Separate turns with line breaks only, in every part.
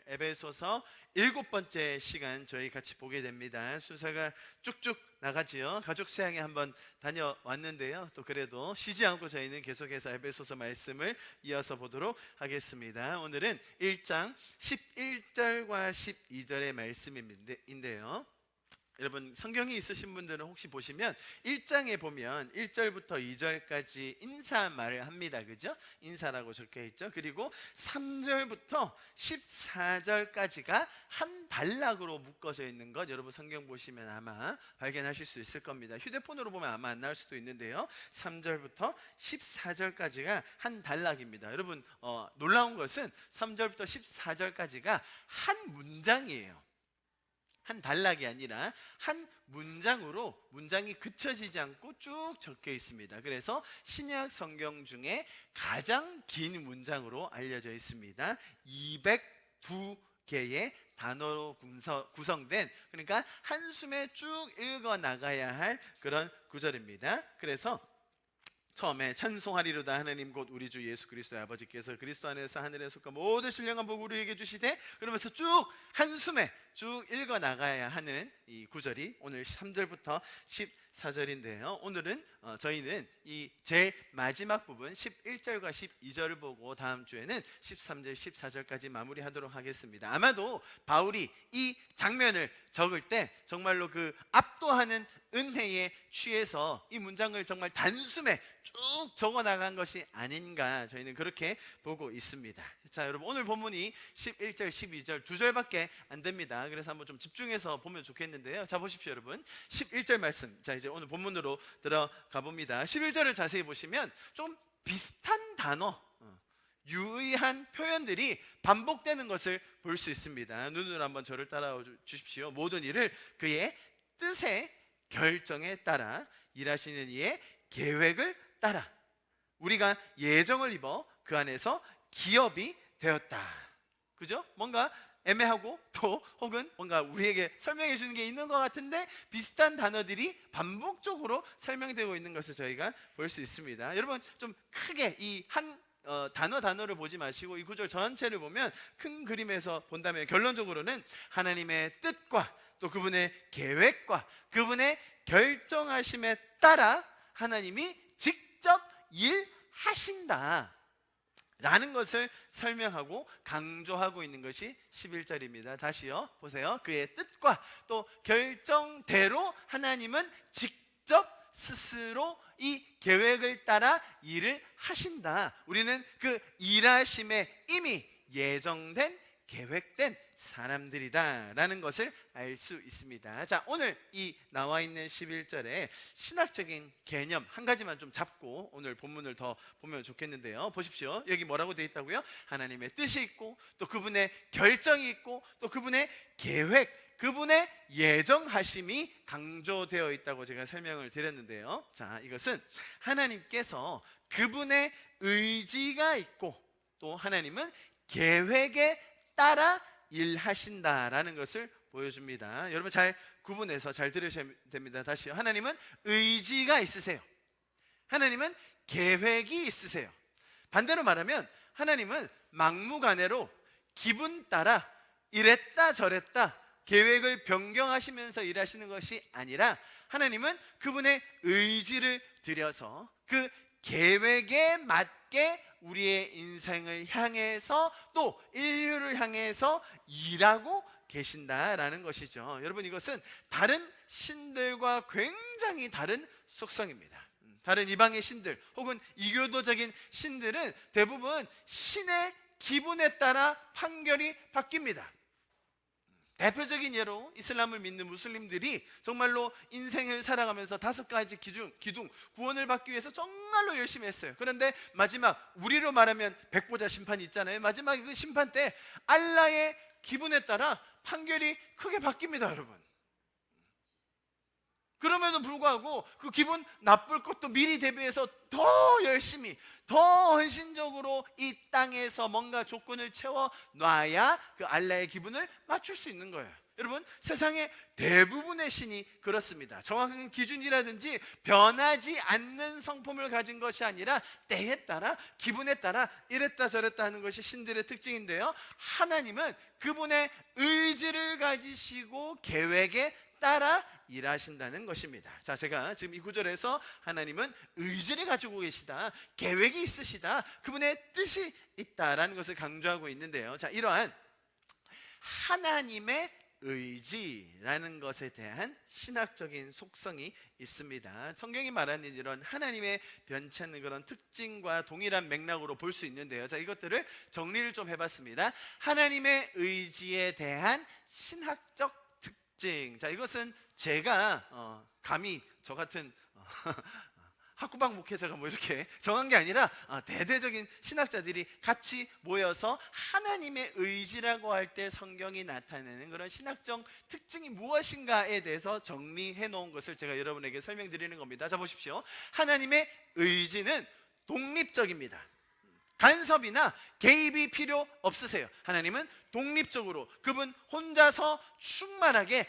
에베소서 7번째 시간 저희 같이 보게 됩니다. 순서가 쭉쭉 나가지요. 가족 수양회 한번 다녀왔는데요. 또 그래도 쉬지 않고 저희는 계속해서 에베소서 말씀을 이어서 보도록 하겠습니다. 오늘은 1장 11절과 12절의 말씀인데요. 여러분 성경이 있으신 분들은 혹시 보시면 1장에 보면 1절부터 2절까지 인사말을 합니다. 그죠? 인사라고 적혀 있죠. 그리고 3절부터 14절까지가 한 단락으로 묶어져 있는 것 여러분 성경 보시면 아마 발견하실 수 있을 겁니다. 휴대폰으로 보면 아마 안 나올 수도 있는데요. 3절부터 14절까지가 한 단락입니다. 여러분 놀라운 것은 3절부터 14절까지가 한 문장이에요. 한 단락이 아니라 한 문장으로 문장이 그쳐지지 않고 쭉 적혀 있습니다. 그래서 신약 성경 중에 가장 긴 문장으로 알려져 있습니다. 202개의 단어로 구성된, 그러니까 한숨에 쭉 읽어 나가야 할 그런 구절입니다. 그래서 처음에 찬송하리로다 하나님 곧 우리 주 예수 그리스도의 아버지께서 그리스도 안에서 하늘에 속한 모든 신령한 복 우리에게 주시되, 그러면서 쭉 한숨에 쭉 읽어 나가야 하는 이 구절이 오늘 3절부터 14절인데요. 오늘은 저희는 이 제 마지막 부분 11절과 12절을 보고 다음 주에는 13절, 14절까지 마무리하도록 하겠습니다. 아마도 바울이 이 장면을 적을 때 정말로 그 압도하는 은혜에 취해서 이 문장을 정말 단숨에 쭉 적어 나간 것이 아닌가 저희는 그렇게 보고 있습니다. 자, 여러분 오늘 본문이 11절, 12절 두 절밖에 안 됩니다. 그래서 한번 좀 집중해서 보면 좋겠는데요. 자, 보십시오 여러분. 11절 말씀. 자, 이제 오늘 본문으로 들어가 봅니다. 11절을 자세히 보시면 좀 비슷한 단어, 유의한 표현들이 반복되는 것을 볼 수 있습니다. 눈으로 한번 저를 따라와 주십시오. 모든 일을 그의 뜻에 결정에 따라 일하시는 이의 계획을 따라 우리가 예정을 입어 그 안에서 기업이 되었다. 그죠? 뭔가 애매하고 또 혹은 뭔가 우리에게 설명해 주는 게 있는 것 같은데 비슷한 단어들이 반복적으로 설명되고 있는 것을 저희가 볼 수 있습니다. 여러분 좀 크게 이 한 단어를 보지 마시고 이 구절 전체를 보면 큰 그림에서 본다면 결론적으로는 하나님의 뜻과 또 그분의 계획과 그분의 결정하심에 따라 하나님이 직접 일하신다 라는 것을 설명하고 강조하고 있는 것이 11절입니다. 다시요 보세요. 그의 뜻과 또 결정대로 하나님은 직접 스스로 이 계획을 따라 일을 하신다. 우리는 그 일하심에 이미 예정된 계획된 사람들이다 라는 것을 알 수 있습니다. 자, 오늘 이 나와 있는 11절에 신학적인 개념 한 가지만 좀 잡고 오늘 본문을 더 보면 좋겠는데요. 보십시오. 여기 뭐라고 되어 있다고요? 하나님의 뜻이 있고 또 그분의 결정이 있고 또 그분의 계획, 그분의 예정하심이 강조되어 있다고 제가 설명을 드렸는데요. 자, 이것은 하나님께서 그분의 의지가 있고 또 하나님은 계획에 따라 일하신다라는 것을 보여줍니다. 여러분 잘 구분해서 잘 들으셔야 됩니다. 다시요. 하나님은 의지가 있으세요. 하나님은 계획이 있으세요. 반대로 말하면 하나님은 막무가내로 기분 따라 이랬다 저랬다 계획을 변경하시면서 일하시는 것이 아니라 하나님은 그분의 의지를 들여서 그 계획에 맞게 우리의 인생을 향해서 또 인류를 향해서 일하고 계신다라는 것이죠. 여러분 이것은 다른 신들과 굉장히 다른 속성입니다. 다른 이방의 신들 혹은 이교도적인 신들은 대부분 신의 기분에 따라 판결이 바뀝니다. 대표적인 예로 이슬람을 믿는 무슬림들이 정말로 인생을 살아가면서 5가지 기둥 구원을 받기 위해서 정말로 열심히 했어요. 그런데 마지막 우리로 말하면 백보자 심판이 있잖아요. 마지막 그 심판 때 알라의 기분에 따라 판결이 크게 바뀝니다. 여러분 그럼에도 불구하고 그 기분 나쁠 것도 미리 대비해서 더 열심히 더 헌신적으로 이 땅에서 뭔가 조건을 채워 놔야 그 알라의 기분을 맞출 수 있는 거예요. 여러분, 세상의 대부분의 신이 그렇습니다. 정확한 기준이라든지 변하지 않는 성품을 가진 것이 아니라 때에 따라, 기분에 따라 이랬다 저랬다 하는 것이 신들의 특징인데요, 하나님은 그분의 의지를 가지시고 계획에 따라 일하신다는 것입니다. 자, 제가 지금 이 구절에서 하나님은 의지를 가지고 계시다, 계획이 있으시다, 그분의 뜻이 있다라는 것을 강조하고 있는데요, 자, 이러한 하나님의 의지라는 것에 대한 신학적인 속성이 있습니다. 성경이 말하는 이런 하나님의 변치 않는 그런 특징과 동일한 맥락으로 볼 수 있는데요, 자, 이것들을 정리를 좀 해봤습니다. 하나님의 의지에 대한 신학적 특징. 자, 이것은 제가 감히 저 같은 학구방 목회자가 뭐 이렇게 정한 게 아니라 대대적인 신학자들이 같이 모여서 하나님의 의지라고 할 때 성경이 나타내는 그런 신학적 특징이 무엇인가에 대해서 정리해 놓은 것을 제가 여러분에게 설명드리는 겁니다. 자, 보십시오. 하나님의 의지는 독립적입니다. 간섭이나 개입이 필요 없으세요. 하나님은 독립적으로 그분 혼자서 충분하게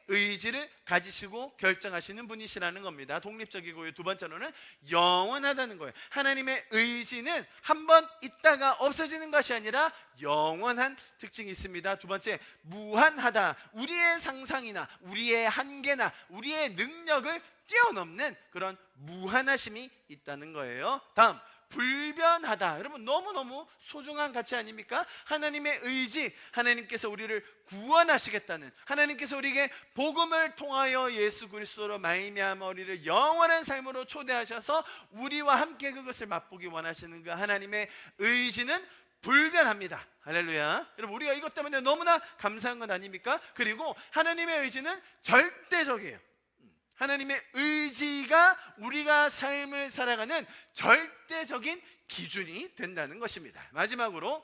의지를 가지시고 결정하시는 분이시라는 겁니다. 독립적이고요. 두 번째로는 영원하다는 거예요. 하나님의 의지는 한번 있다가 없어지는 것이 아니라 영원한 특징이 있습니다. 두 번째, 무한하다. 우리의 상상이나 우리의 한계나 우리의 능력을 뛰어넘는 그런 무한하심이 있다는 거예요. 다음, 불변하다. 여러분, 너무너무 소중한 가치 아닙니까? 하나님의 의지, 하나님께서 우리를 구원하시겠다는, 하나님께서 우리에게 복음을 통하여 예수 그리스도로 말미암아 우리를 영원한 삶으로 초대하셔서 우리와 함께 그것을 맛보기 원하시는 그 하나님의 의지는 불변합니다. 할렐루야. 여러분, 우리가 이것 때문에 너무나 감사한 건 아닙니까? 그리고 하나님의 의지는 절대적이에요. 하나님의 의지가 우리가 삶을 살아가는 절대적인 기준이 된다는 것입니다. 마지막으로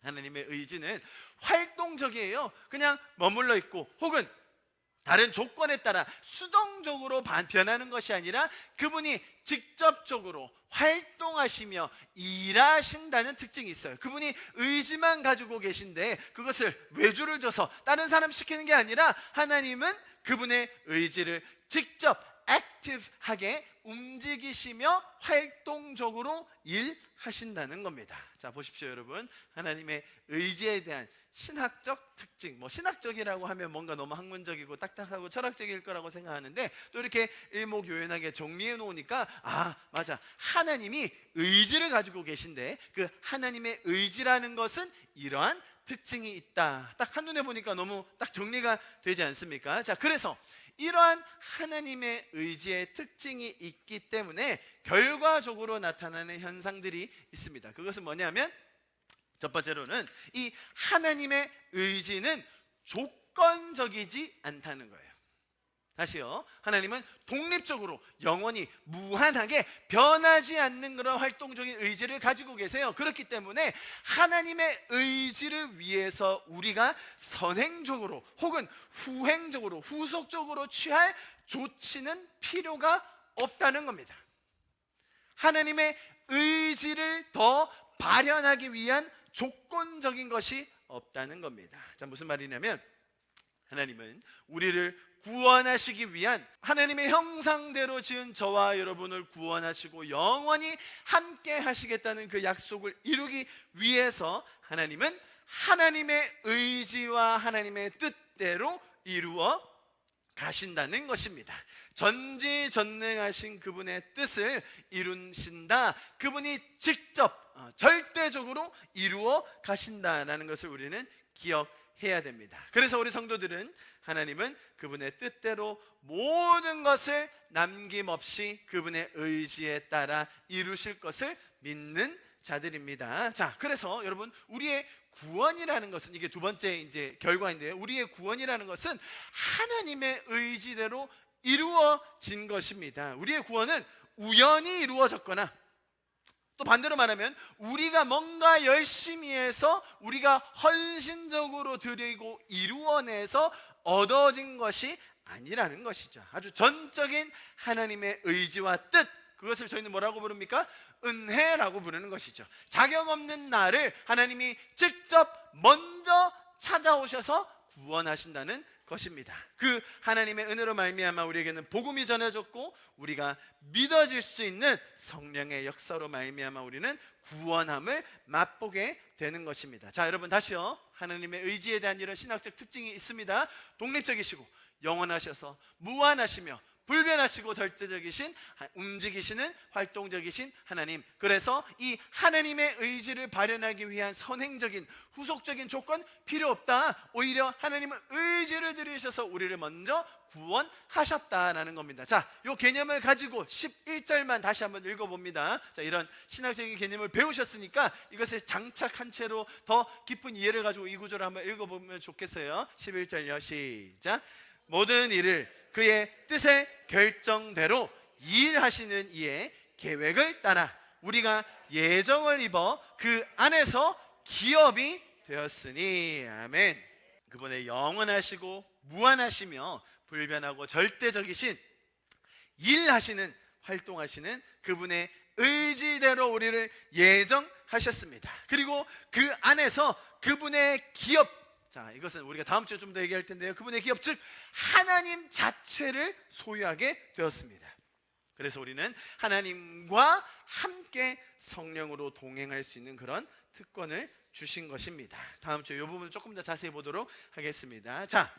하나님의 의지는 활동적이에요. 그냥 머물러 있고 혹은 다른 조건에 따라 수동적으로 변하는 것이 아니라 그분이 직접적으로 활동하시며 일하신다는 특징이 있어요. 그분이 의지만 가지고 계신데 그것을 외주를 줘서 다른 사람 시키는 게 아니라 하나님은 그분의 의지를 직접 액티브하게 움직이시며 활동적으로 일하신다는 겁니다. 자, 보십시오, 여러분. 하나님의 의지에 대한 신학적 특징, 신학적이라고 하면 뭔가 너무 학문적이고 딱딱하고 철학적일 거라고 생각하는데 또 이렇게 일목요연하게 정리해 놓으니까 맞아, 하나님이 의지를 가지고 계신데 그 하나님의 의지라는 것은 이러한 특징이 있다. 딱 한눈에 보니까 너무 딱 정리가 되지 않습니까? 자, 그래서 이러한 하나님의 의지의 특징이 있기 때문에 결과적으로 나타나는 현상들이 있습니다. 그것은 뭐냐면 첫 번째로는 이 하나님의 의지는 조건적이지 않다는 거예요. 다시요. 하나님은 독립적으로 영원히 무한하게 변하지 않는 그런 활동적인 의지를 가지고 계세요. 그렇기 때문에 하나님의 의지를 위해서 우리가 선행적으로 혹은 후행적으로 후속적으로 취할 조치는 필요가 없다는 겁니다. 하나님의 의지를 더 발현하기 위한 조건적인 것이 없다는 겁니다. 자, 무슨 말이냐면 하나님은 우리를 구원하시기 위한 하나님의 형상대로 지은 저와 여러분을 구원하시고 영원히 함께 하시겠다는 그 약속을 이루기 위해서 하나님은 하나님의 의지와 하나님의 뜻대로 이루어 가신다는 것입니다. 전지전능하신 그분의 뜻을 이루신다. 그분이 직접 절대적으로 이루어 가신다라는 것을 우리는 기억해야 됩니다. 그래서 우리 성도들은 하나님은 그분의 뜻대로 모든 것을 남김없이 그분의 의지에 따라 이루실 것을 믿는 자들입니다. 자, 그래서 여러분, 우리의 구원이라는 것은 이게 두 번째 이제 결과인데요. 우리의 구원이라는 것은 하나님의 의지대로 이루어진 것입니다. 우리의 구원은 우연히 이루어졌거나 또 반대로 말하면 우리가 뭔가 열심히 해서 우리가 헌신적으로 드리고 이루어내서 얻어진 것이 아니라는 것이죠. 아주 전적인 하나님의 의지와 뜻, 그것을 저희는 뭐라고 부릅니까? 은혜라고 부르는 것이죠. 자격 없는 나를 하나님이 직접 먼저 찾아오셔서 구원하신다는 것입니다. 그 하나님의 은혜로 말미암아 우리에게는 복음이 전해졌고 우리가 믿어질 수 있는 성령의 역사로 말미암아 우리는 구원함을 맛보게 되는 것입니다. 자, 여러분 다시요. 하나님의 의지에 대한 이런 신학적 특징이 있습니다. 독립적이시고 영원하셔서 무한하시며 불변하시고 절대적이신, 움직이시는 활동적이신 하나님. 그래서 이 하나님의 의지를 발현하기 위한 선행적인 후속적인 조건 필요 없다. 오히려 하나님은 의지를 들이셔서 우리를 먼저 구원하셨다라는 겁니다. 자, 이 개념을 가지고 11절만 다시 한번 읽어봅니다. 자, 이런 신학적인 개념을 배우셨으니까 이것을 장착한 채로 더 깊은 이해를 가지고 이 구절을 한번 읽어보면 좋겠어요. 11절요. 시작. 모든 일을 그의 뜻의 결정대로 일하시는 이의 계획을 따라 우리가 예정을 입어 그 안에서 기업이 되었으니. 아멘. 그분의 영원하시고 무한하시며 불변하고 절대적이신 일하시는, 활동하시는 그분의 의지대로 우리를 예정하셨습니다. 그리고 그 안에서 그분의 기업, 자, 이것은 우리가 다음 주에 좀 더 얘기할 텐데요. 그분의 기업, 즉 하나님 자체를 소유하게 되었습니다. 그래서 우리는 하나님과 함께 성령으로 동행할 수 있는 그런 특권을 주신 것입니다. 다음 주에 이 부분을 조금 더 자세히 보도록 하겠습니다. 자,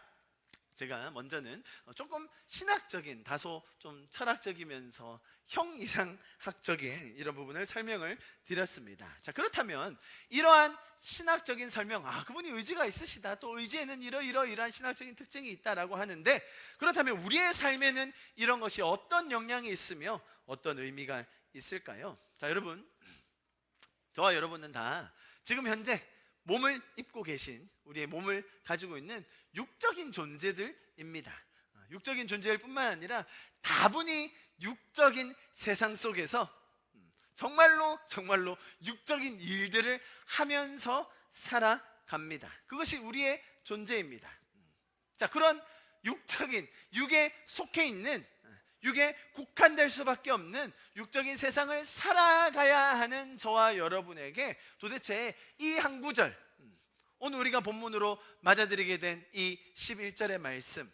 제가 먼저는 조금 신학적인, 다소 좀 철학적이면서 형이상학적인 이런 부분을 설명을 드렸습니다. 자, 그렇다면 이러한 신학적인 설명, 그분이 의지가 있으시다, 또 의지에는 이러이러한 신학적인 특징이 있다라고 하는데, 그렇다면 우리의 삶에는 이런 것이 어떤 영향이 있으며 어떤 의미가 있을까요? 자, 여러분, 저와 여러분은 다 지금 현재 몸을 입고 계신, 우리의 몸을 가지고 있는 육적인 존재들입니다. 육적인 존재일 뿐만 아니라 다분히 육적인 세상 속에서 정말로 육적인 일들을 하면서 살아갑니다. 그것이 우리의 존재입니다. 자, 그런 육적인, 육에 속해 있는, 육에 국한될 수밖에 없는 육적인 세상을 살아가야 하는 저와 여러분에게 도대체 이 한 구절, 오늘 우리가 본문으로 맞아들이게 된 이 11절의 말씀,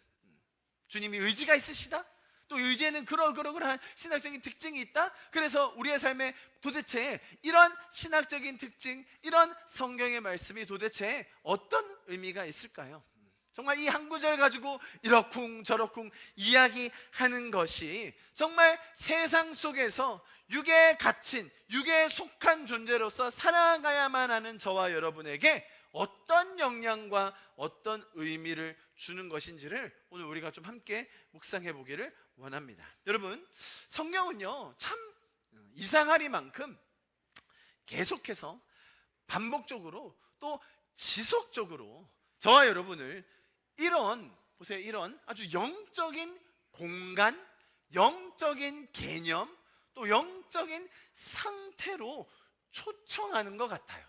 주님이 의지가 있으시다? 또 의지에는 그러한 신학적인 특징이 있다? 그래서 우리의 삶에 도대체 이런 신학적인 특징, 이런 성경의 말씀이 도대체 어떤 의미가 있을까요? 정말 이 한 구절 가지고 이러쿵 저러쿵 이야기하는 것이 정말 세상 속에서 육에 갇힌, 육에 속한 존재로서 살아가야만 하는 저와 여러분에게 어떤 영향과 어떤 의미를 주는 것인지를 오늘 우리가 좀 함께 묵상해 보기를 원합니다. 여러분, 성경은요 참 이상하리만큼 계속해서 반복적으로 또 지속적으로 저와 여러분을 이런 아주 영적인 공간, 영적인 개념, 또 영적인 상태로 초청하는 것 같아요.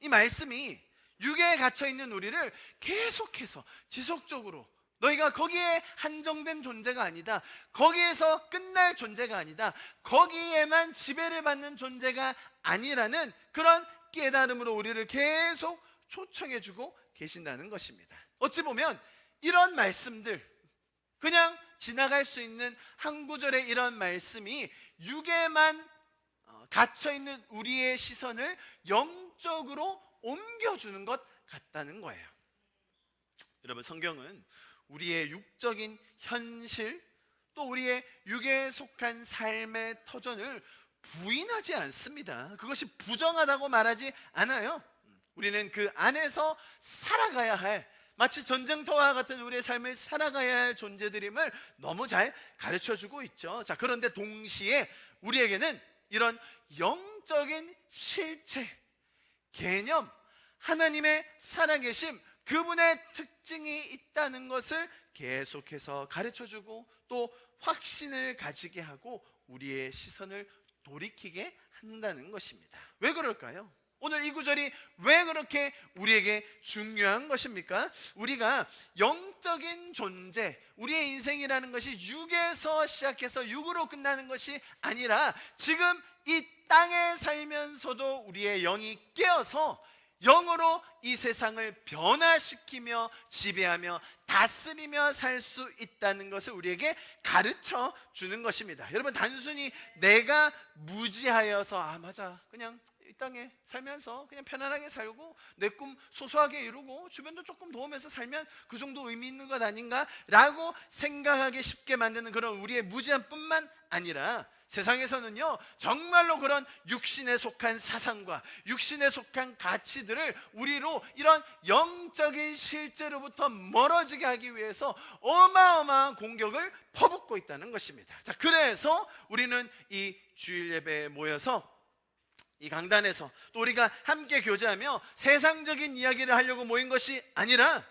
이 말씀이 육에 갇혀있는 우리를 계속해서 지속적으로, 너희가 거기에 한정된 존재가 아니다, 거기에서 끝날 존재가 아니다, 거기에만 지배를 받는 존재가 아니라는 그런 깨달음으로 우리를 계속 초청해주고 계신다는 것입니다. 어찌 보면 이런 말씀들, 그냥 지나갈 수 있는 한 구절의 이런 말씀이 육에만 갇혀있는 우리의 시선을 영적으로 옮겨주는 것 같다는 거예요. 여러분, 성경은 우리의 육적인 현실, 또 우리의 육에 속한 삶의 터전을 부인하지 않습니다. 그것이 부정하다고 말하지 않아요. 우리는 그 안에서 살아가야 할, 마치 전쟁터와 같은 우리의 삶을 살아가야 할 존재들임을 너무 잘 가르쳐주고 있죠. 자, 그런데 동시에 우리에게는 이런 영적인 실체, 개념, 하나님의 살아계심, 그분의 특징이 있다는 것을 계속해서 가르쳐주고 또 확신을 가지게 하고 우리의 시선을 돌이키게 한다는 것입니다. 왜 그럴까요? 오늘 이 구절이 왜 그렇게 우리에게 중요한 것입니까? 우리가 영적인 존재, 우리의 인생이라는 것이 육에서 시작해서 육으로 끝나는 것이 아니라 지금 이 땅에 살면서도 우리의 영이 깨어서 영으로 이 세상을 변화시키며 지배하며 다스리며 살 수 있다는 것을 우리에게 가르쳐 주는 것입니다. 여러분, 단순히 내가 무지하여서 맞아, 그냥 이 땅에 살면서 그냥 편안하게 살고 내 꿈 소소하게 이루고 주변도 조금 도우면서 살면 그 정도 의미 있는 것 아닌가 라고 생각하기 쉽게 만드는 그런 우리의 무지함 뿐만 아니라, 세상에서는요 정말로 그런 육신에 속한 사상과 육신에 속한 가치들을 우리로 이런 영적인 실제로부터 멀어지게 하기 위해서 어마어마한 공격을 퍼붓고 있다는 것입니다. 자, 그래서 우리는 이 주일 예배에 모여서 이 강단에서 또 우리가 함께 교제하며 세상적인 이야기를 하려고 모인 것이 아니라,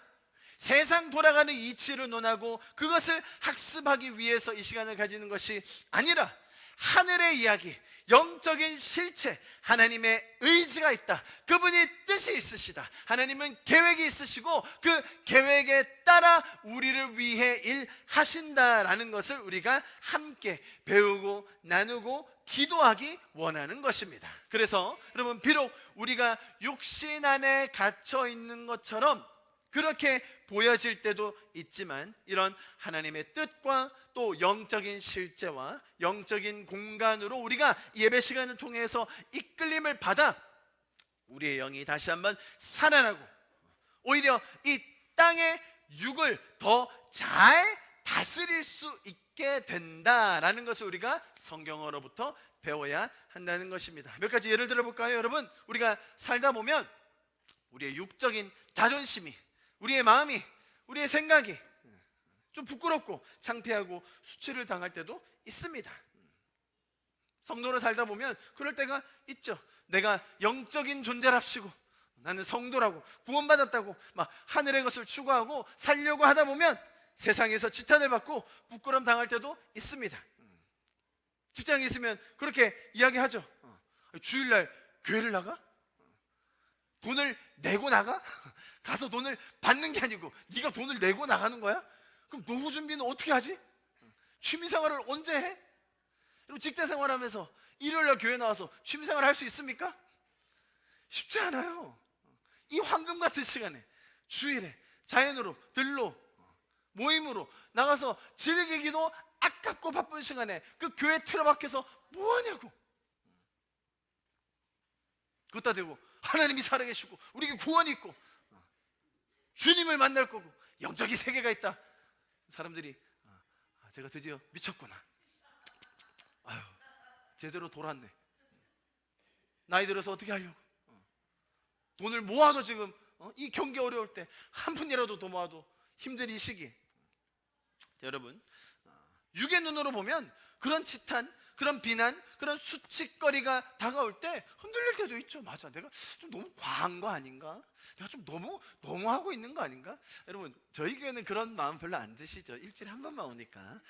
세상 돌아가는 이치를 논하고 그것을 학습하기 위해서 이 시간을 가지는 것이 아니라, 하늘의 이야기, 영적인 실체, 하나님의 의지가 있다, 그분이 뜻이 있으시다, 하나님은 계획이 있으시고 그 계획에 따라 우리를 위해 일하신다라는 것을 우리가 함께 배우고 나누고 기도하기 원하는 것입니다. 그래서 여러분, 비록 우리가 육신 안에 갇혀 있는 것처럼 그렇게 보여질 때도 있지만, 이런 하나님의 뜻과 또 영적인 실제와 영적인 공간으로 우리가 예배 시간을 통해서 이끌림을 받아 우리의 영이 다시 한번 살아나고, 오히려 이 땅의 육을 더 잘 다스릴 수 있게 된다라는 것을 우리가 성경어로부터 배워야 한다는 것입니다. 몇 가지 예를 들어볼까요? 여러분, 우리가 살다 보면 우리의 육적인 자존심이, 우리의 마음이, 우리의 생각이 좀 부끄럽고 창피하고 수치를 당할 때도 있습니다. 성도로 살다 보면 그럴 때가 있죠. 내가 영적인 존재랍시고 나는 성도라고 구원받았다고 막 하늘의 것을 추구하고 살려고 하다 보면 세상에서 지탄을 받고 부끄러움 당할 때도 있습니다. 직장에 있으면 그렇게 이야기하죠. 주일날 교회를 나가? 돈을 내고 나가? 가서 돈을 받는 게 아니고 네가 돈을 내고 나가는 거야? 그럼 노후 준비는 어떻게 하지? 취미생활을 언제 해? 그럼 직장생활하면서 일요일날 교회 나와서 취미생활 할 수 있습니까? 쉽지 않아요. 이 황금 같은 시간에 주일에 자연으로 들로 모임으로 나가서 즐기기도 아깝고 바쁜 시간에 그 교회 틀어박혀서 뭐하냐고. 그것다 대고 하나님이 살아계시고 우리에게 구원이 있고 주님을 만날 거고 영적인 세계가 있다. 사람들이 제가 드디어 미쳤구나, 아유 제대로 돌았네, 나이 들어서 어떻게 하려고, 돈을 모아도 지금 이 경기 어려울 때 한 푼이라도 더 모아도 힘든 이 시기. 여러분, 육의 눈으로 보면 그런 지탄, 그런 비난, 그런 수치거리가 다가올 때 흔들릴 때도 있죠. 맞아, 내가 좀 너무 과한 거 아닌가? 내가 좀 너무 하고 있는 거 아닌가? 여러분, 저희 교회는 그런 마음 별로 안 드시죠? 일주일에 한 번만 오니까.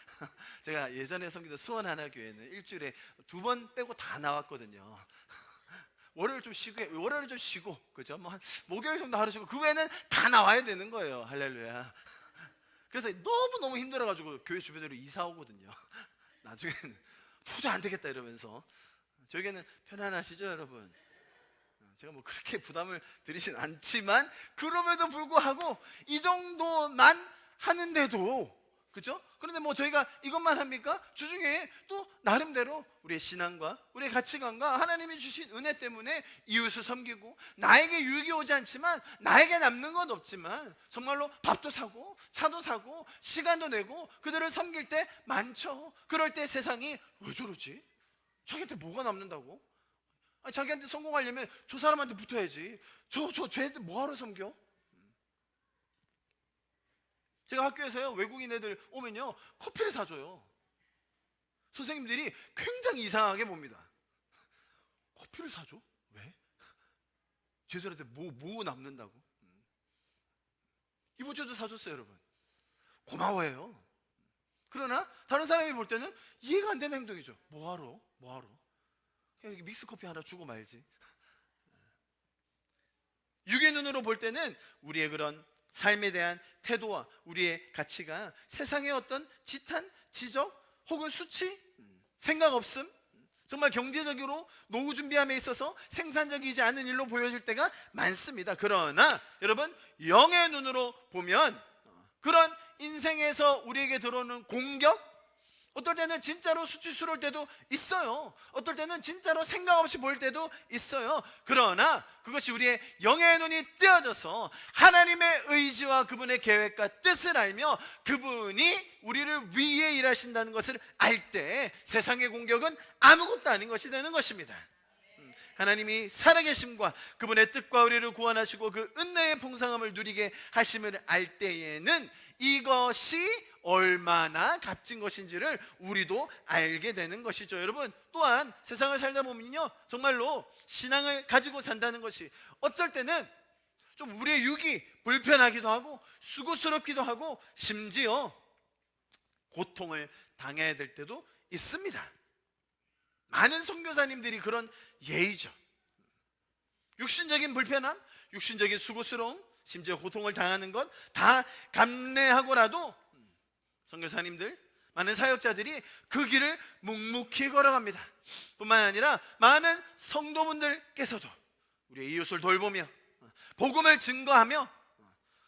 제가 예전에 섬기던 수원하나교회는 일주일에 2번 빼고 다 나왔거든요. 월요일 좀 쉬고, 그죠? 뭐 한 목요일 정도 하루 쉬고, 그 외에는 다 나와야 되는 거예요. 할렐루야. 그래서 너무 힘들어가지고 교회 주변으로 이사 오거든요. 나중에는 도저히 안 되겠다 이러면서. 저에게는 편안하시죠, 여러분? 제가 뭐 그렇게 부담을 드리진 않지만 그럼에도 불구하고 이 정도만 하는데도, 그죠? 그런데 뭐 저희가 이것만 합니까? 주중에 또 나름대로 우리의 신앙과 우리의 가치관과 하나님이 주신 은혜 때문에 이웃을 섬기고, 나에게 유익이 오지 않지만 나에게 남는 건 없지만 정말로 밥도 사고 차도 사고 시간도 내고 그들을 섬길 때 많죠. 그럴 때 세상이 왜 저러지? 자기한테 뭐가 남는다고? 아니, 자기한테 성공하려면 저 사람한테 붙어야지. 쟤한테 뭐하러 섬겨? 제가 학교에서요, 외국인 애들 오면요 커피를 사줘요. 선생님들이 굉장히 이상하게 봅니다. 커피를 사줘? 왜? 쟤들한테 뭐 남는다고? 이번 주에도 사줬어요, 여러분. 고마워해요. 그러나 다른 사람이 볼 때는 이해가 안 되는 행동이죠. 뭐하러? 그냥 믹스커피 하나 주고 말지. 육의 눈으로 볼 때는 우리의 그런 삶에 대한 태도와 우리의 가치가 세상의 어떤 지탄, 지적 혹은 수치, 생각 없음, 정말 경제적으로 노후 준비함에 있어서 생산적이지 않은 일로 보여질 때가 많습니다. 그러나 여러분, 영의 눈으로 보면 그런 인생에서 우리에게 들어오는 공격, 어떨 때는 진짜로 수치스러울 때도 있어요. 어떨 때는 진짜로 생각 없이 보일 때도 있어요. 그러나 그것이 우리의 영의 눈이 뜨어져서 하나님의 의지와 그분의 계획과 뜻을 알며 그분이 우리를 위해 일하신다는 것을 알 때 세상의 공격은 아무것도 아닌 것이 되는 것입니다. 하나님이 살아계심과 그분의 뜻과 우리를 구원하시고 그 은혜의 풍성함을 누리게 하심을 알 때에는 이것이 얼마나 값진 것인지를 우리도 알게 되는 것이죠. 여러분, 또한 세상을 살다 보면요, 정말로 신앙을 가지고 산다는 것이 어쩔 때는 좀 우리의 육이 불편하기도 하고 수고스럽기도 하고 심지어 고통을 당해야 될 때도 있습니다. 많은 선교사님들이 그런 예이죠. 육신적인 불편함, 육신적인 수고스러움, 심지어 고통을 당하는 것 다 감내하고라도 선교사님들, 많은 사역자들이 그 길을 묵묵히 걸어갑니다. 뿐만 아니라 많은 성도분들께서도 우리의 이웃을 돌보며 복음을 증거하며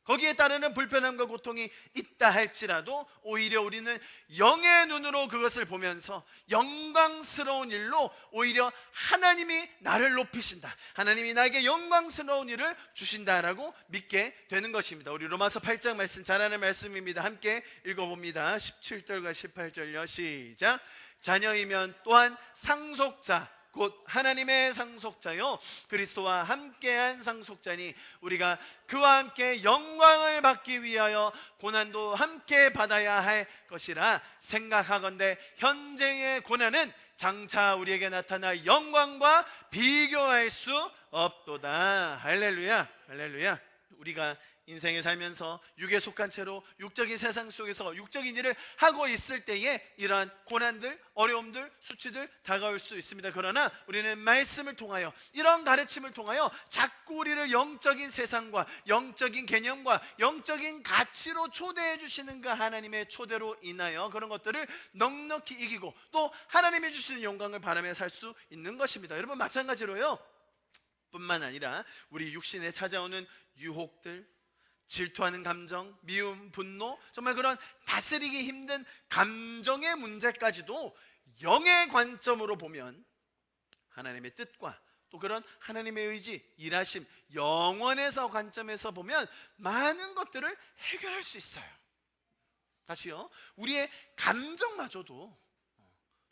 거기에 따르는 불편함과 고통이 있다 할지라도 오히려 우리는 영의 눈으로 그것을 보면서 영광스러운 일로 오히려 하나님이 나를 높이신다, 하나님이 나에게 영광스러운 일을 주신다라고 믿게 되는 것입니다. 우리 로마서 8장 말씀, 잘 아는 말씀입니다. 함께 읽어봅니다. 17절과 18절요. 시작. 자녀이면 또한 상속자, 곧 하나님의 상속자요 그리스도와 함께한 상속자니 우리가 그와 함께 영광을 받기 위하여 고난도 함께 받아야 할 것이라 생각하건대 현재의 고난은 장차 우리에게 나타날 영광과 비교할 수 없도다. 할렐루야, 할렐루야. 우리가 인생에 살면서 육에 속한 채로 육적인 세상 속에서 육적인 일을 하고 있을 때에 이러한 고난들, 어려움들, 수치들 다가올 수 있습니다. 그러나 우리는 말씀을 통하여, 이런 가르침을 통하여 자꾸 우리를 영적인 세상과 영적인 개념과 영적인 가치로 초대해 주시는 그 하나님의 초대로 인하여 그런 것들을 넉넉히 이기고 또 하나님이 주시는 영광을 바라며 살 수 있는 것입니다. 여러분, 마찬가지로요, 뿐만 아니라 우리 육신에 찾아오는 유혹들, 질투하는 감정, 미움, 분노, 정말 그런 다스리기 힘든 감정의 문제까지도 영의 관점으로 보면 하나님의 뜻과 또 그런 하나님의 의지, 일하심, 영원에서 관점에서 보면 많은 것들을 해결할 수 있어요. 다시요, 우리의 감정마저도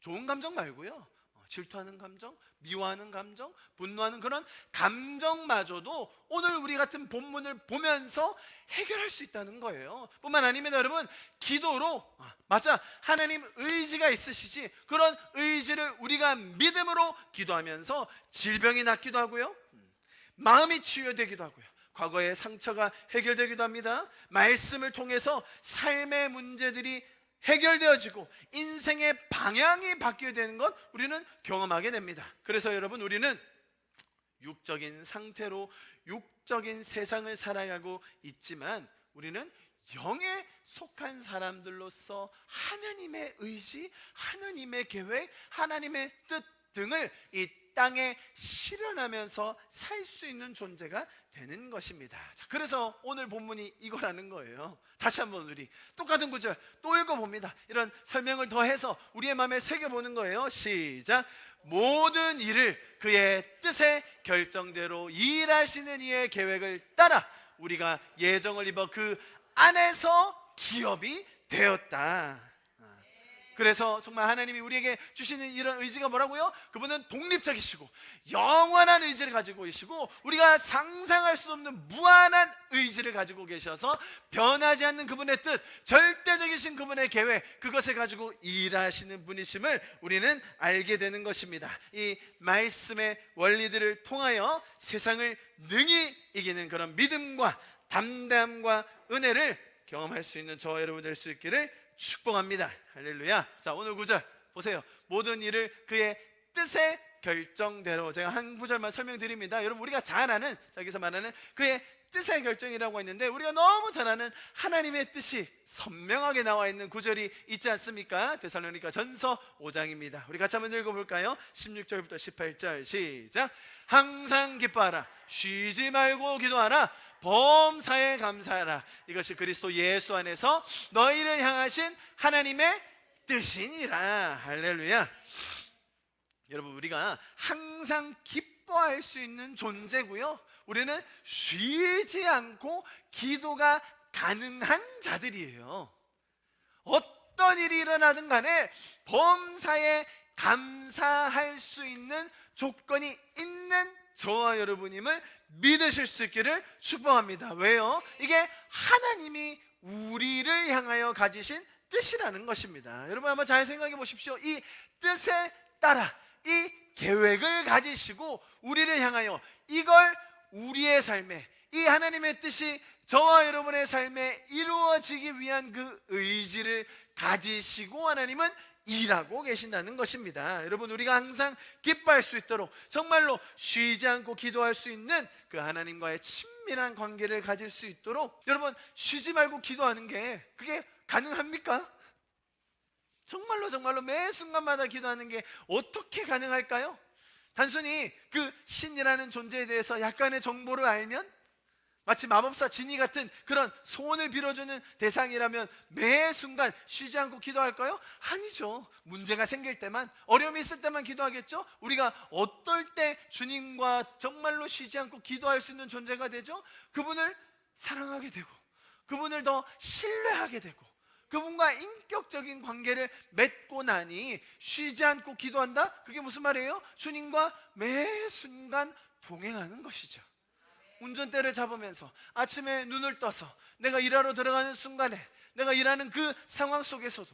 좋은 감정 말고요, 질투하는 감정, 미워하는 감정, 분노하는 그런 감정마저도 오늘 우리 같은 본문을 보면서 해결할 수 있다는 거예요. 뿐만 아닙니다. 여러분, 기도로, 맞아, 하나님 의지가 있으시지, 그런 의지를 우리가 믿음으로 기도하면서 질병이 낫기도 하고요, 마음이 치유되기도 하고요, 과거의 상처가 해결되기도 합니다. 말씀을 통해서 삶의 문제들이 해결되어지고 인생의 방향이 바뀌게 되는 것 우리는 경험하게 됩니다. 그래서 여러분, 우리는 육적인 상태로 육적인 세상을 살아가고 있지만 우리는 영에 속한 사람들로서 하나님의 의지, 하나님의 계획, 하나님의 뜻 등을 이 땅에 실현하면서 살 수 있는 존재가 되는 것입니다. 자, 그래서 오늘 본문이 이거라는 거예요. 다시 한번 우리 똑같은 구절 또 읽어봅니다. 이런 설명을 더해서 우리의 마음에 새겨보는 거예요. 시작. 모든 일을 그의 뜻의 결정대로 일하시는 이의 계획을 따라 우리가 예정을 입어 그 안에서 기업이 되었다. 그래서 정말 하나님이 우리에게 주시는 이런 의지가 뭐라고요? 그분은 독립적이시고 영원한 의지를 가지고 계시고 우리가 상상할 수 없는 무한한 의지를 가지고 계셔서 변하지 않는 그분의 뜻, 절대적이신 그분의 계획, 그것을 가지고 일하시는 분이심을 우리는 알게 되는 것입니다. 이 말씀의 원리들을 통하여 세상을 능히 이기는 그런 믿음과 담대함과 은혜를 경험할 수 있는 저와 여러분 될 수 있기를 축복합니다. 할렐루야. 자, 오늘 구절 보세요. 모든 일을 그의 뜻의 결정대로, 제가 한 구절만 설명드립니다. 여러분, 우리가 잘 아는, 여기서 말하는 그의 뜻의 결정이라고 했는데, 우리가 너무 잘 아는 하나님의 뜻이 선명하게 나와 있는 구절이 있지 않습니까? 데살로니가 전서 5장입니다. 우리 같이 한번 읽어볼까요? 16절부터 18절 시작. 항상 기뻐하라, 쉬지 말고 기도하라, 범사에 감사하라. 이것이 그리스도 예수 안에서 너희를 향하신 하나님의 뜻이니라. 할렐루야. 여러분, 우리가 항상 기뻐할 수 있는 존재고요, 우리는 쉬지 않고 기도가 가능한 자들이에요. 어떤 일이 일어나든 간에 범사에 감사할 수 있는 조건이 있는 저와 여러분임을 믿으실 수 있기를 축복합니다. 왜요? 이게 하나님이 우리를 향하여 가지신 뜻이라는 것입니다. 여러분, 한번 잘 생각해 보십시오. 이 뜻에 따라 이 계획을 가지시고 우리를 향하여 이걸 우리의 삶에, 이 하나님의 뜻이 저와 여러분의 삶에 이루어지기 위한 그 의지를 가지시고 하나님은 일하고 계신다는 것입니다. 여러분, 우리가 항상 기뻐할 수 있도록 정말로 쉬지 않고 기도할 수 있는 그 하나님과의 친밀한 관계를 가질 수 있도록, 여러분, 쉬지 말고 기도하는 게 그게 가능합니까? 정말로 매 순간마다 기도하는 게 어떻게 가능할까요? 단순히 그 신이라는 존재에 대해서 약간의 정보를 알면, 마치 마법사 지니 같은 그런 소원을 빌어주는 대상이라면 매 순간 쉬지 않고 기도할까요? 아니죠. 문제가 생길 때만, 어려움이 있을 때만 기도하겠죠. 우리가 어떨 때 주님과 정말로 쉬지 않고 기도할 수 있는 존재가 되죠? 그분을 사랑하게 되고, 그분을 더 신뢰하게 되고, 그분과 인격적인 관계를 맺고 나니 쉬지 않고 기도한다? 그게 무슨 말이에요? 주님과 매 순간 동행하는 것이죠. 운전대를 잡으면서 아침에 눈을 떠서 내가 일하러 들어가는 순간에, 내가 일하는 그 상황 속에서도,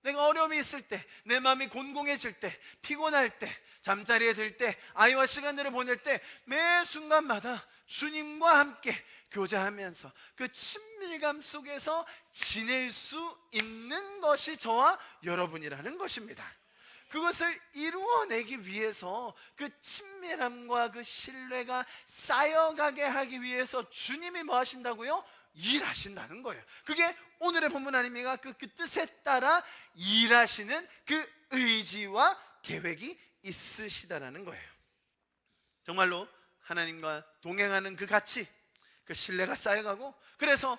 내가 어려움이 있을 때, 내 마음이 곤궁해질 때, 피곤할 때, 잠자리에 들 때, 아이와 시간들을 보낼 때, 매 순간마다 주님과 함께 교제하면서 그 친밀감 속에서 지낼 수 있는 것이 저와 여러분이라는 것입니다. 그것을 이루어내기 위해서 그 친밀함과 그 신뢰가 쌓여가게 하기 위해서 주님이 뭐 하신다고요? 일하신다는 거예요. 그게 오늘의 본문 아닙니까? 그 뜻에 따라 일하시는 그 의지와 계획이 있으시다라는 거예요. 정말로 하나님과 동행하는 그 가치, 그 신뢰가 쌓여가고, 그래서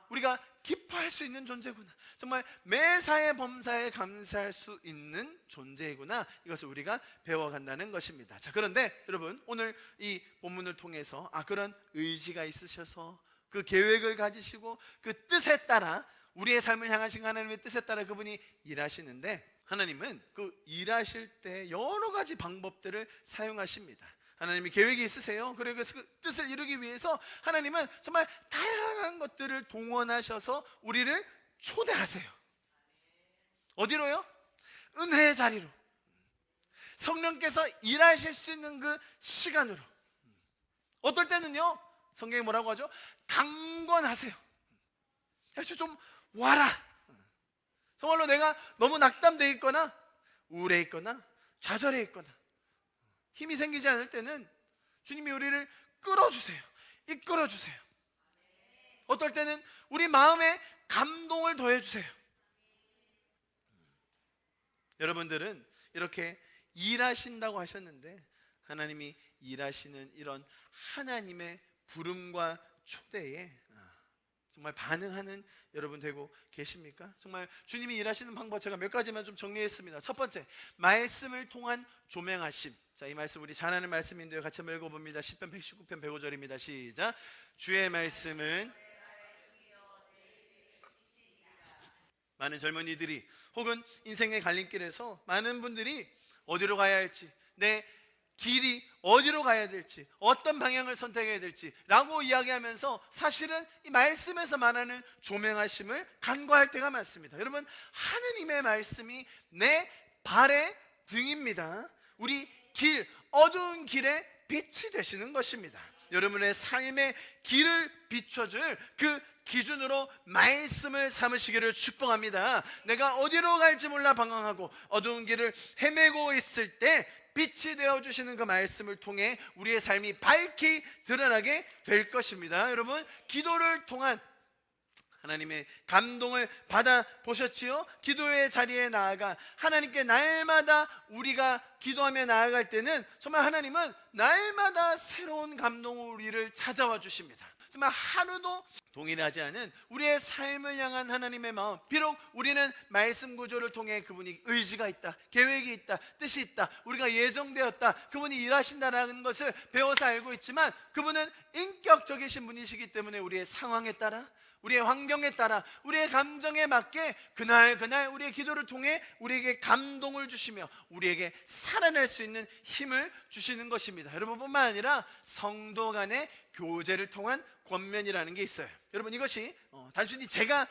우리가 기뻐할 수 있는 존재구나, 정말 매사에 범사에 감사할 수 있는 존재이구나, 이것을 우리가 배워간다는 것입니다. 자, 그런데 여러분, 오늘 이 본문을 통해서 그런 의지가 있으셔서 그 계획을 가지시고 그 뜻에 따라, 우리의 삶을 향하신 하나님의 뜻에 따라 그분이 일하시는데, 하나님은 그 일하실 때 여러 가지 방법들을 사용하십니다. 하나님이 계획이 있으세요. 그리고 그 뜻을 이루기 위해서 하나님은 정말 다양한 것들을 동원하셔서 우리를 초대하세요. 어디로요? 은혜의 자리로, 성령께서 일하실 수 있는 그 시간으로. 어떨 때는요, 성경이 뭐라고 하죠? 강권하세요. 야, 좀 와라. 정말로 내가 너무 낙담되어 있거나 우울해 있거나 좌절해 있거나 힘이 생기지 않을 때는 주님이 우리를 끌어주세요. 이끌어주세요. 어떨 때는 우리 마음에 감동을 더해주세요. 여러분들은 이렇게 일하신다고 하셨는데, 하나님이 일하시는 이런 하나님의 부름과 초대에 정말 반응하는 여러분 되고 계십니까? 정말 주님이 일하시는 방법, 제가 몇 가지만 좀 정리했습니다. 첫 번째, 말씀을 통한 조명하심. 자, 이 말씀 우리 잘 아는 말씀인데요, 같이 한번 읽어봅니다. 10편 119편 105절입니다. 시작. 주의 말씀은 많은 젊은이들이, 혹은 인생의 갈림길에서 많은 분들이 어디로 가야 할지, 내 길이 어디로 가야 될지, 어떤 방향을 선택해야 될지 라고 이야기하면서 사실은 이 말씀에서 말하는 조명하심을 간과할 때가 많습니다. 여러분, 하느님의 말씀이 내 발의 등입니다. 우리 길, 어두운 길에 빛이 되시는 것입니다. 여러분의 삶의 길을 비춰줄 그 기준으로 말씀을 삼으시기를 축복합니다. 내가 어디로 갈지 몰라 방황하고 어두운 길을 헤매고 있을 때 빛이 되어주시는 그 말씀을 통해 우리의 삶이 밝히 드러나게 될 것입니다. 여러분, 기도를 통한 하나님의 감동을 받아 보셨지요? 기도의 자리에 나아가 하나님께 날마다 우리가 기도하며 나아갈 때는 정말 하나님은 날마다 새로운 감동을 우리를 찾아와 주십니다. 정말 하루도 동일하지 않은 우리의 삶을 향한 하나님의 마음. 비록 우리는 말씀 구조를 통해 그분이 의지가 있다, 계획이 있다, 뜻이 있다, 우리가 예정되었다, 그분이 일하신다라는 것을 배워서 알고 있지만 그분은 인격적이신 분이시기 때문에 우리의 상황에 따라, 우리의 환경에 따라, 우리의 감정에 맞게 그날 우리의 기도를 통해 우리에게 감동을 주시며 우리에게 살아날 수 있는 힘을 주시는 것입니다. 여러분뿐만 아니라 성도 간의 교제를 통한 권면이라는 게 있어요. 여러분, 이것이 단순히 제가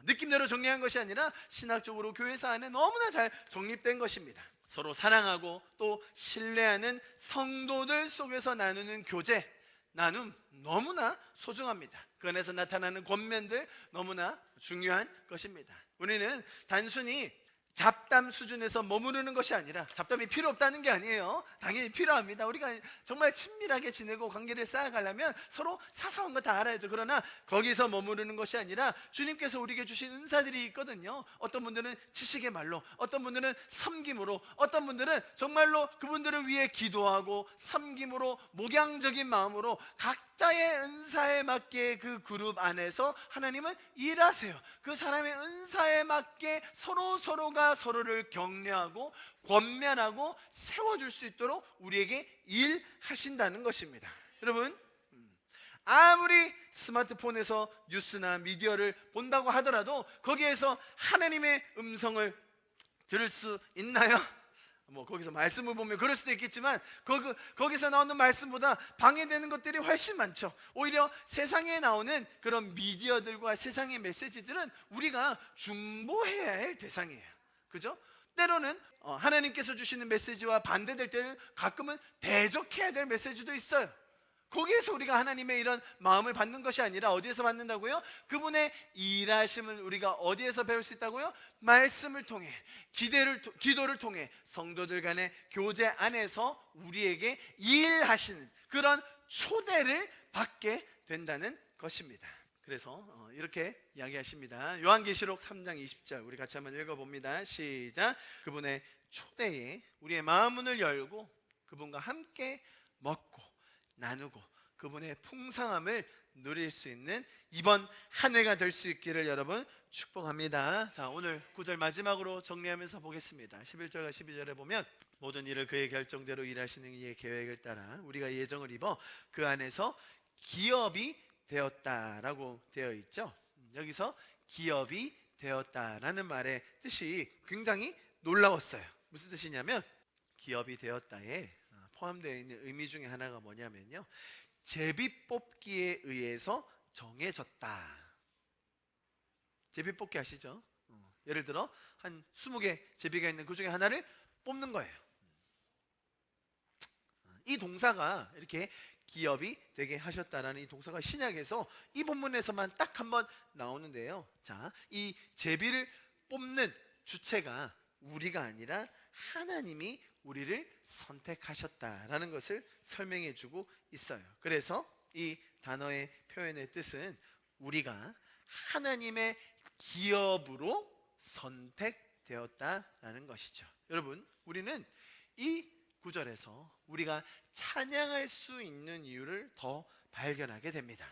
느낌대로 정리한 것이 아니라 신학적으로 교회사 안에 너무나 잘 정립된 것입니다. 서로 사랑하고 또 신뢰하는 성도들 속에서 나누는 교제, 나눔 너무나 소중합니다. 그 안에서 나타나는 권면들 너무나 중요한 것입니다. 우리는 단순히 잡담 수준에서 머무르는 것이 아니라, 잡담이 필요 없다는 게 아니에요. 당연히 필요합니다. 우리가 정말 친밀하게 지내고 관계를 쌓아가려면 서로 사소한 거 다 알아야죠. 그러나 거기서 머무르는 것이 아니라 주님께서 우리에게 주신 은사들이 있거든요. 어떤 분들은 지식의 말로, 어떤 분들은 섬김으로, 어떤 분들은 정말로 그분들을 위해 기도하고 섬김으로, 목양적인 마음으로 각자의 은사에 맞게 그 그룹 안에서 하나님은 일하세요. 그 사람의 은사에 맞게 서로가 서로를 격려하고 권면하고 세워줄 수 있도록 우리에게 일하신다는 것입니다. 여러분, 아무리 스마트폰에서 뉴스나 미디어를 본다고 하더라도 거기에서 하나님의 음성을 들을 수 있나요? 거기서 말씀을 보면 그럴 수도 있겠지만 거기서 나오는 말씀보다 방해되는 것들이 훨씬 많죠. 오히려 세상에 나오는 그런 미디어들과 세상의 메시지들은 우리가 중보해야 할 대상이에요. 그죠? 때로는 하나님께서 주시는 메시지와 반대될 때는 가끔은 대적해야 될 메시지도 있어요. 거기에서 우리가 하나님의 이런 마음을 받는 것이 아니라 어디에서 받는다고요? 그분의 일하심을 우리가 어디에서 배울 수 있다고요? 말씀을 통해, 기도를 통해 성도들 간의 교제 안에서 우리에게 일하시는 그런 초대를 받게 된다는 것입니다. 그래서 이렇게 이야기하십니다. 요한계시록 3장 20절 우리 같이 한번 읽어봅니다. 시작. 그분의 초대에 우리의 마음문을 열고 그분과 함께 먹고 나누고 그분의 풍성함을 누릴 수 있는 이번 한 해가 될 수 있기를 여러분 축복합니다. 자, 오늘 9절 마지막으로 정리하면서 보겠습니다. 11절과 12절에 보면 모든 일을 그의 결정대로 일하시는 이의 계획을 따라 우리가 예정을 입어 그 안에서 기업이 되었다라고 되어 있죠. 여기서 기업이 되었다라는 말의 뜻이 굉장히 놀라웠어요. 무슨 뜻이냐면 기업이 되었다에 포함되어 있는 의미 중에 하나가 뭐냐면요, 제비뽑기에 의해서 정해졌다. 제비뽑기 아시죠? 예를 들어 한 20개 제비가 있는 그 중에 하나를 뽑는 거예요. 이 동사가 이렇게 기업이 되게 하셨다라는 이 동사가 신약에서 이 본문에서만 딱 한 번 나오는데요. 자, 이 제비를 뽑는 주체가 우리가 아니라 하나님이 우리를 선택하셨다라는 것을 설명해 주고 있어요. 그래서 이 단어의 표현의 뜻은 우리가 하나님의 기업으로 선택되었다라는 것이죠. 여러분, 우리는 이 구절에서 우리가 찬양할 수 있는 이유를 더 발견하게 됩니다.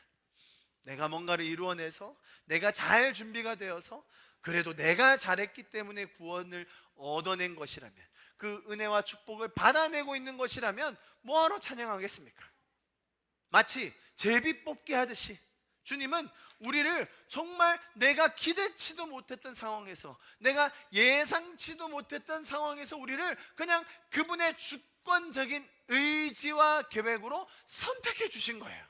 내가 뭔가를 이루어내서 내가 잘 준비가 되어서 그래도 내가 잘했기 때문에 구원을 얻어낸 것이라면, 그 은혜와 축복을 받아내고 있는 것이라면 뭐하러 찬양하겠습니까? 마치 제비 뽑기 하듯이 주님은 우리를 정말 내가 기대치도 못했던 상황에서, 내가 예상치도 못했던 상황에서 우리를 그냥 그분의 주권적인 의지와 계획으로 선택해 주신 거예요.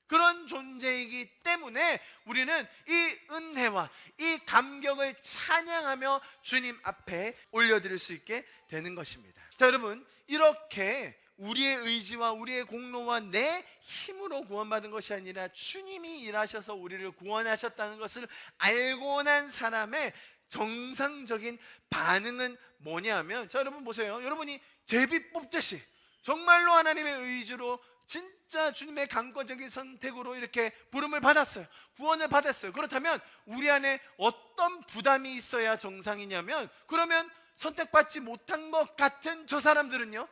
그런 존재이기 때문에 우리는 이 은혜와 이 감격을 찬양하며 주님 앞에 올려드릴 수 있게 되는 것입니다. 자, 여러분, 이렇게 우리의 의지와 우리의 공로와 내 힘으로 구원받은 것이 아니라 주님이 일하셔서 우리를 구원하셨다는 것을 알고 난 사람의 정상적인 반응은 뭐냐면, 자, 여러분 보세요. 여러분이 제비 뽑듯이 정말로 하나님의 의지로 진짜 주님의 강권적인 선택으로 이렇게 부름을 받았어요. 구원을 받았어요. 그렇다면 우리 안에 어떤 부담이 있어야 정상이냐면, 그러면 선택받지 못한 것 같은 저 사람들은요,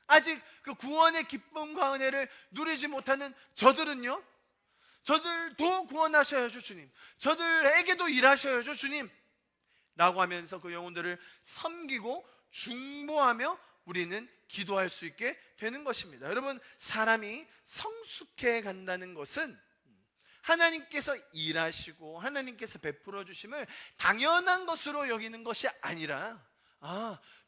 아직 그 구원의 기쁨과 은혜를 누리지 못하는 저들은요, 저들도 구원하셔야죠 주님, 저들에게도 일하셔야죠 주님 라고 하면서 그 영혼들을 섬기고 중보하며 우리는 기도할 수 있게 되는 것입니다. 여러분, 사람이 성숙해 간다는 것은 하나님께서 일하시고 하나님께서 베풀어 주심을 당연한 것으로 여기는 것이 아니라,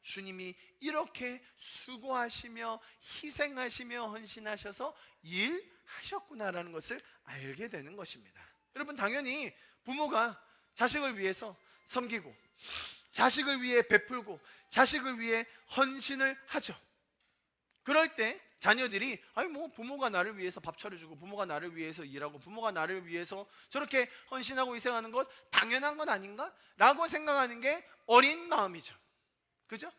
주님이 이렇게 수고하시며 희생하시며 헌신하셔서 일하셨구나라는 것을 알게 되는 것입니다. 여러분, 당연히 부모가 자식을 위해서 섬기고 자식을 위해 베풀고 자식을 위해 헌신을 하죠. 그럴 때 자녀들이 부모가 나를 위해서 밥 차려주고 부모가 나를 위해서 일하고 부모가 나를 위해서 저렇게 헌신하고 희생하는 것 당연한 것 아닌가? 라고 생각하는 게 어린 마음이죠. 그죠?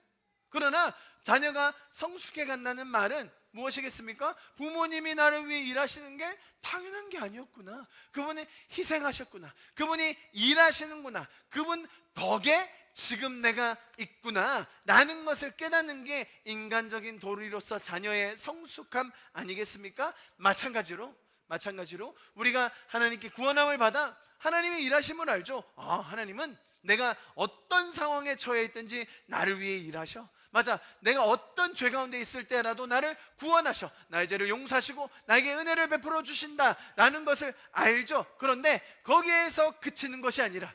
그러나 자녀가 성숙해 간다는 말은 무엇이겠습니까? 부모님이 나를 위해 일하시는 게 당연한 게 아니었구나, 그분이 희생하셨구나, 그분이 일하시는구나, 그분 덕에 지금 내가 있구나 라는 것을 깨닫는 게 인간적인 도리로서 자녀의 성숙함 아니겠습니까? 마찬가지로 우리가 하나님께 구원함을 받아 하나님의 일하심을 알죠. 하나님은 내가 어떤 상황에 처해 있든지 나를 위해 일하셔. 맞아, 내가 어떤 죄 가운데 있을 때라도 나를 구원하셔, 나의 죄를 용서하시고 나에게 은혜를 베풀어 주신다 라는 것을 알죠. 그런데 거기에서 그치는 것이 아니라,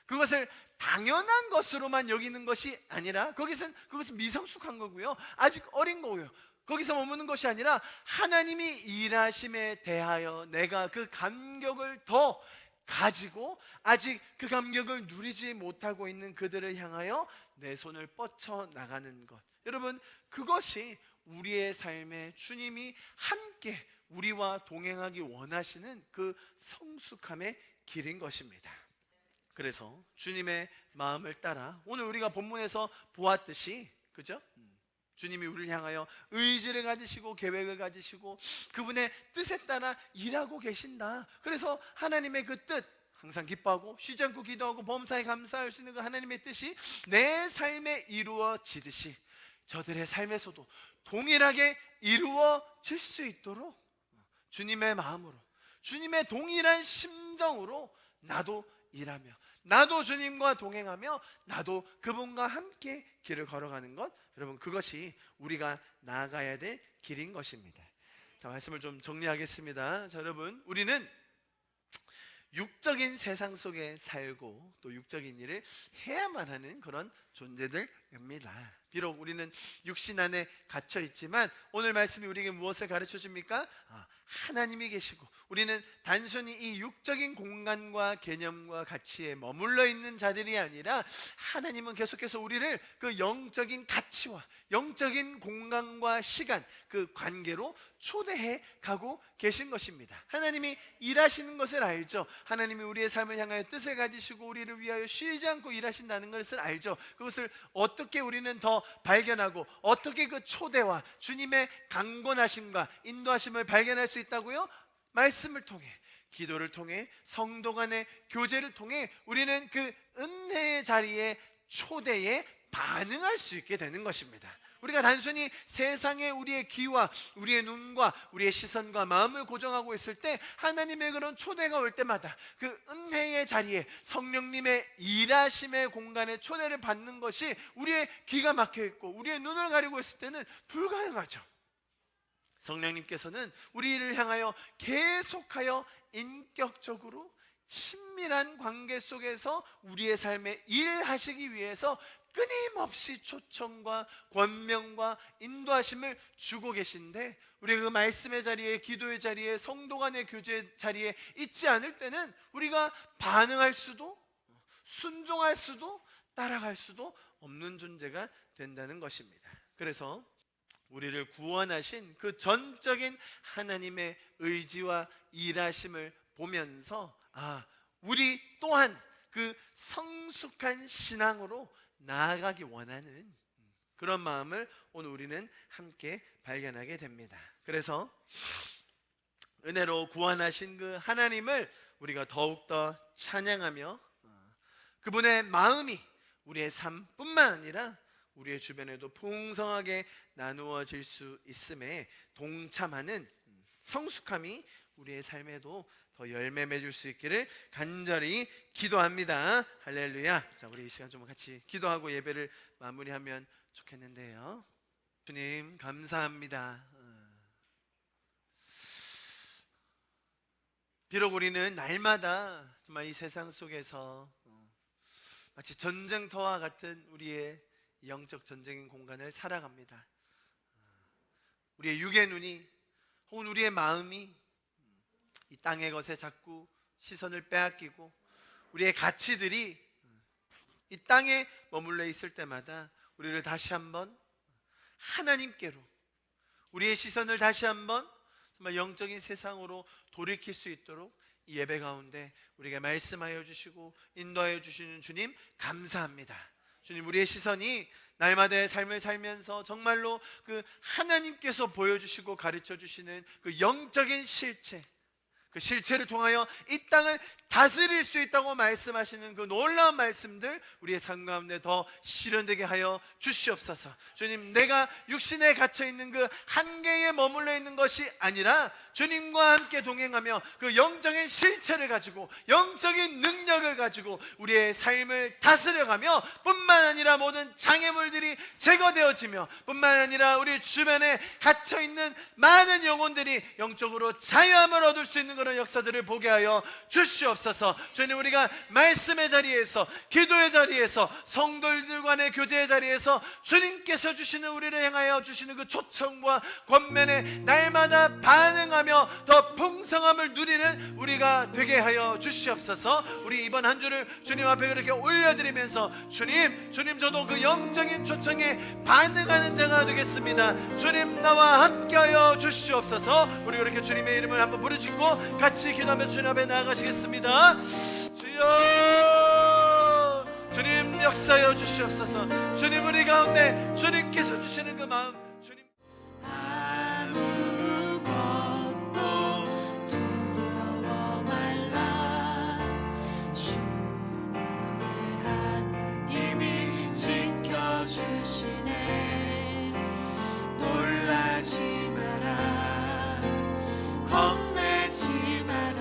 그것을 당연한 것으로만 여기는 것이 아니라, 그것은 미성숙한 거고요, 아직 어린 거고요. 거기서 머무는 것이 아니라 하나님이 일하심에 대하여 내가 그 감격을 더 가지고 아직 그 감격을 누리지 못하고 있는 그들을 향하여 내 손을 뻗쳐 나가는 것. 여러분, 그것이 우리의 삶에 주님이 함께 우리와 동행하기 원하시는 그 성숙함의 길인 것입니다. 그래서 주님의 마음을 따라 오늘 우리가 본문에서 보았듯이, 그죠? 주님이 우리를 향하여 의지를 가지시고 계획을 가지시고 그분의 뜻에 따라 일하고 계신다. 그래서 하나님의 그 뜻, 항상 기뻐하고 쉬지 않고 기도하고 범사에 감사할 수 있는 그 하나님의 뜻이 내 삶에 이루어지듯이 저들의 삶에서도 동일하게 이루어질 수 있도록 주님의 마음으로, 주님의 동일한 심정으로 나도 일하며 나도 주님과 동행하며 나도 그분과 함께 길을 걸어가는 것, 여러분, 그것이 우리가 나아가야 될 길인 것입니다. 자, 말씀을 좀 정리하겠습니다. 자, 여러분, 우리는 육적인 세상 속에 살고 또 육적인 일을 해야만 하는 그런 존재들입니다. 비록 우리는 육신 안에 갇혀 있지만 오늘 말씀이 우리에게 무엇을 가르쳐 줍니까? 하나님이 계시고 우리는 단순히 이 육적인 공간과 개념과 가치에 머물러 있는 자들이 아니라 하나님은 계속해서 우리를 그 영적인 가치와 영적인 공간과 시간, 그 관계로 초대해 가고 계신 것입니다. 하나님이 일하시는 것을 알죠. 하나님이 우리의 삶을 향하여 뜻을 가지시고 우리를 위하여 쉬지 않고 일하신다는 것을 알죠. 그것을 어떻게 우리는 더 발견하고 어떻게 그 초대와 주님의 강권하심과 인도하심을 발견할 수 있다고요? 말씀을 통해, 기도를 통해, 성도 간의 교제를 통해 우리는 그 은혜의 자리에, 초대에 반응할 수 있게 되는 것입니다. 우리가 단순히 세상에 우리의 귀와 우리의 눈과 우리의 시선과 마음을 고정하고 있을 때 하나님의 그런 초대가 올 때마다 그 은혜의 자리에 성령님의 일하심의 공간에 초대를 받는 것이 우리의 귀가 막혀 있고 우리의 눈을 가리고 있을 때는 불가능하죠. 성령님께서는 우리를 향하여 계속하여 인격적으로 친밀한 관계 속에서 우리의 삶에 일하시기 위해서 끊임없이 초청과 권명과 인도하심을 주고 계신데, 우리가 그 말씀의 자리에, 기도의 자리에, 성도 간의 교제 자리에 있지 않을 때는 우리가 반응할 수도, 순종할 수도, 따라갈 수도 없는 존재가 된다는 것입니다. 그래서 우리를 구원하신 그 전적인 하나님의 의지와 일하심을 보면서 우리 또한 그 성숙한 신앙으로 나아가기 원하는 그런 마음을 오늘 우리는 함께 발견하게 됩니다. 그래서 은혜로 구원하신 그 하나님을 우리가 더욱더 찬양하며 그분의 마음이 우리의 삶뿐만 아니라 우리의 주변에도 풍성하게 나누어질 수 있음에 동참하는 성숙함이 우리의 삶에도 더 열매 맺을 수 있기를 간절히 기도합니다. 할렐루야. 자, 우리 이 시간 좀 같이 기도하고 예배를 마무리하면 좋겠는데요. 주님 감사합니다. 비록 우리는 날마다 정말 이 세상 속에서 마치 전쟁터와 같은 우리의 영적 전쟁인 공간을 살아갑니다. 우리의 육의 눈이 혹은 우리의 마음이 이 땅의 것에 자꾸 시선을 빼앗기고 우리의 가치들이 이 땅에 머물러 있을 때마다 우리를 다시 한번 하나님께로, 우리의 시선을 다시 한번 정말 영적인 세상으로 돌이킬 수 있도록 이 예배 가운데 우리에게 말씀하여 주시고 인도하여 주시는 주님 감사합니다. 주님, 우리의 시선이 날마다의 삶을 살면서 정말로 그 하나님께서 보여주시고 가르쳐 주시는 그 영적인 실체, 그 실체를 통하여 이 땅을 다스릴 수 있다고 말씀하시는 그 놀라운 말씀들 우리의 삶 가운데 더 실현되게 하여 주시옵소서. 주님, 내가 육신에 갇혀있는 그 한계에 머물러 있는 것이 아니라 주님과 함께 동행하며 그 영적인 실체를 가지고 영적인 능력을 가지고 우리의 삶을 다스려가며 뿐만 아니라 모든 장애물들이 제거되어지며 뿐만 아니라 우리 주변에 갇혀있는 많은 영혼들이 영적으로 자유함을 얻을 수 있는 그런 역사들을 보게 하여 주시옵소서. 주님, 우리가 말씀의 자리에서, 기도의 자리에서, 성도들 간의 교제의 자리에서 주님께서 주시는, 우리를 향하여 주시는 그 초청과 권면에 날마다 반응하며 더 풍성함을 누리는 우리가 되게 하여 주시옵소서. 우리 이번 한 주를 주님 앞에 그렇게 올려드리면서 주님 저도 그 영적인 초청에 반응하는 자가 되겠습니다. 주님, 나와 함께하여 주시옵소서. 우리 그렇게 주님의 이름을 한번 부르짖고 같이 기도하며 주님 앞에 나아가시겠습니다. 주여, 주님 역사하여 주시옵소서. 주님, 우리 가운데 주님께서 주시는 그 마음, 주님
아무것도 두려워 말라. 주 나의 하나님이 지켜주시네. 놀라지 마라, 겁내지 마라.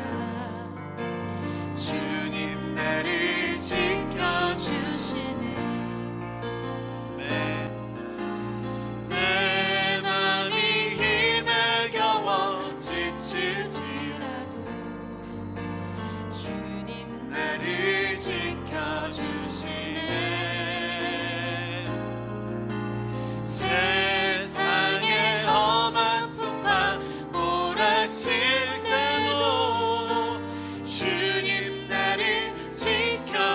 주님 나를 지켜주시네. 내 맘이 힘에 겨워 지칠지라도 주님 나를 지켜주시네. 세상의 험한 풍파 몰아칠 때도 주님 나를 지켜주시네.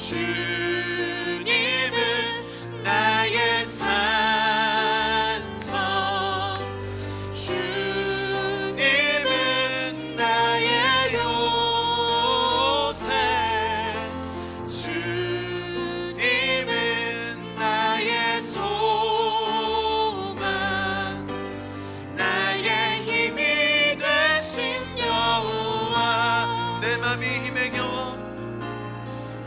주님은 나의 산성, 주님은 나의 요새, 주님은 나의 소망, 나의 힘이 되신 여호와.
내 맘이 힘에 겨워,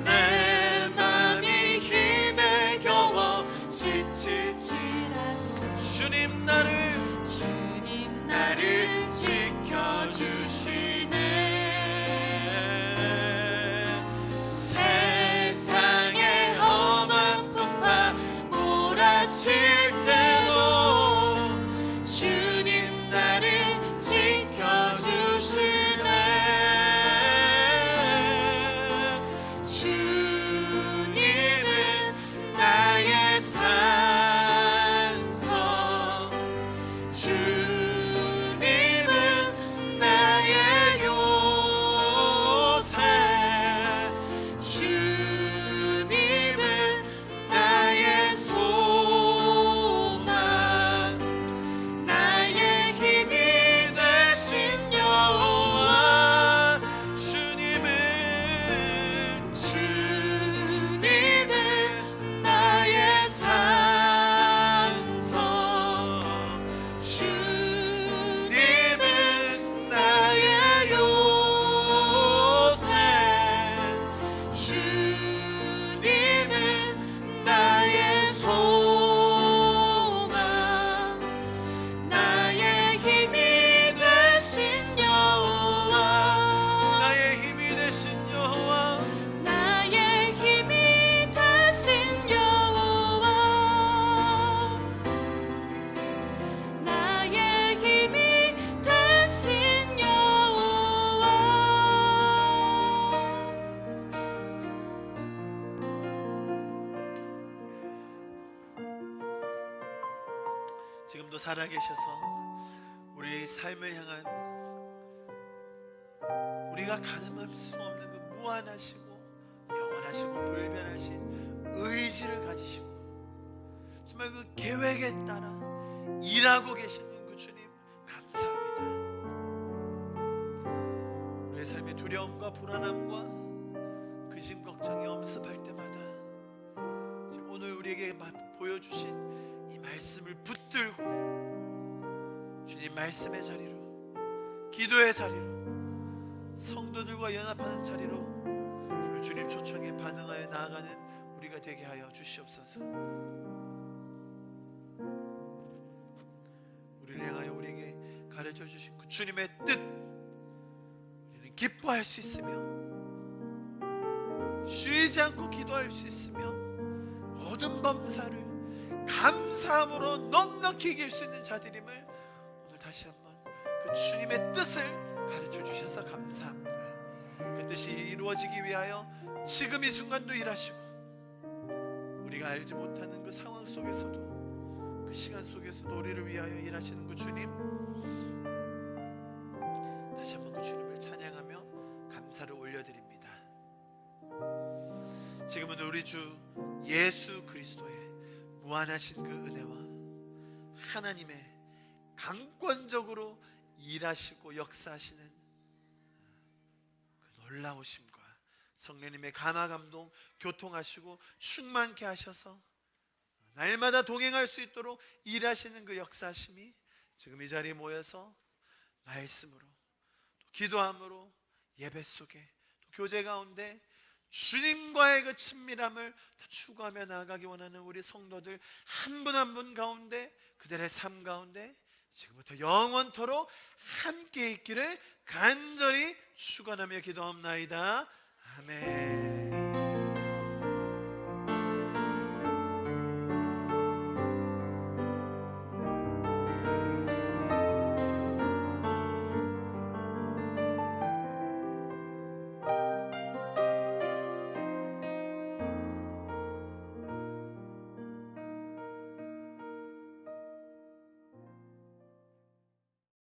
내 맘이 힘에 겨워 지칠지라도
주님 나를
지켜주시네. 세상의 험한 풍파 몰아칠 때도 주님 나를 지켜주시네. 주님은 나의 산성, 주님은 나의 요새, 주님은 나의 소망,
지금도 살아계셔서 우리 삶을 향한 우리가 가늠할 수 없는 그 무한하시고 영원하시고 불변하신 의지를 가지시고 정말 그 계획에 따라 일하고 계시는 그 주님 감사합니다. 우리의 삶의 두려움과 불안함과 근심 걱정이 엄습할 때마다 지금 오늘 우리에게 보여주신 이 말씀을 붙들고 주님 말씀의 자리로, 기도의 자리로, 성도들과 연합하는 자리로 주님 초청에 반응하여 나아가는 우리가 되게 하여 주시옵소서. 우리를 향하여 우리에게 가르쳐 주신 그 주님의 뜻 우리는 기뻐할 수 있으며 쉬지 않고 기도할 수 있으며 모든 범사를 감사함으로 넉넉히 이길 수 있는 자들임을 오늘 다시 한번 그 주님의 뜻을 가르쳐 주셔서 감사합니다. 그 뜻이 이루어지기 위하여 지금 이 순간도 일하시고 우리가 알지 못하는 그 상황 속에서도 그 시간 속에서도 우리를 위하여 일하시는 그 주님, 다시 한번 그 주님을 찬양하며 감사를 올려드립니다. 지금은 우리 주 예수 그리스도의 무한하신 그 은혜와 하나님의 강권적으로 일하시고 역사하시는 그 놀라우심과 성령님의 감화 감동 교통하시고 충만케 하셔서 날마다 동행할 수 있도록 일하시는 그 역사심이 지금 이 자리에 모여서 말씀으로 또 기도함으로 예배 속에 또 교제 가운데 주님과의 그 친밀함을 더 추구하며 나아가기 원하는 우리 성도들 한 분 한 분 가운데 그들의 삶 가운데 지금부터 영원토록 함께 있기를 간절히 축원하며 기도합나이다. 아멘.